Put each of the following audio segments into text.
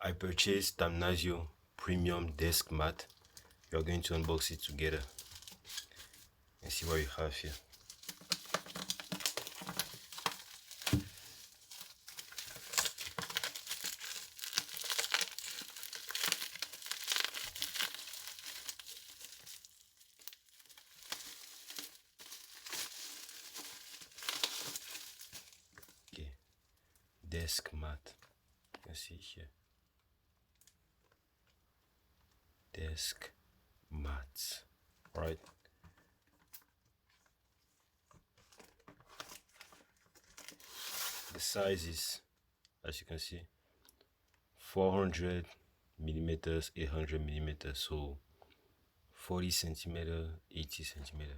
I purchased Tamnazio premium desk mat. We are going to unbox it together and see what we have here. Okay, desk mat. You can see here. Desk mats, right? The size is, as you can see, 400 millimeters, 800 millimeters, so 40 centimeter, 80 centimeter.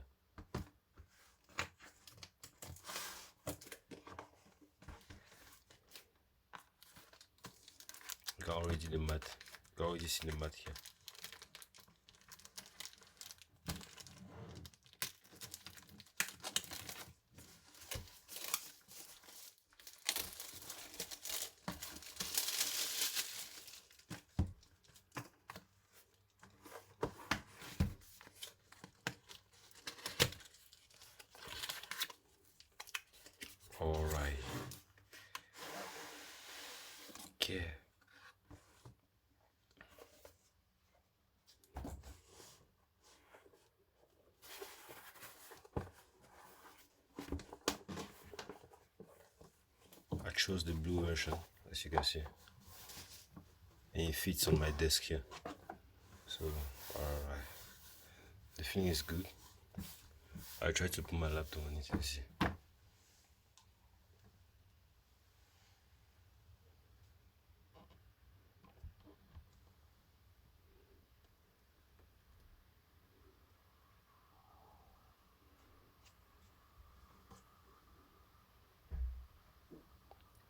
You can already the mat. You can already see the mat here. All right. Okay. I chose the blue version, as you can see, and it fits on my desk here. So, alright, the feeling is good. I tried to put my laptop on it and see.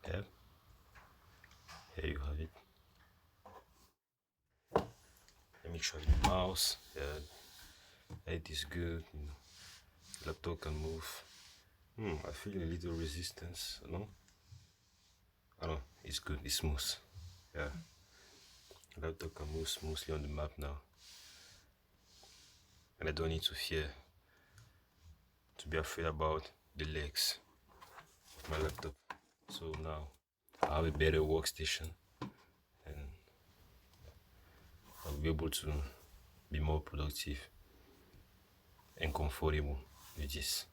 Yep, here you have it. Let me try the mouse. Yeah, it is good. Laptop can move. I feel a little resistance, no? I know, it's good, it's smooth. Yeah, laptop can move smoothly on the map now. And I don't need to be afraid about the legs of my laptop. So now I have a better workstation and I'll be able to be more productive and comfortable with this.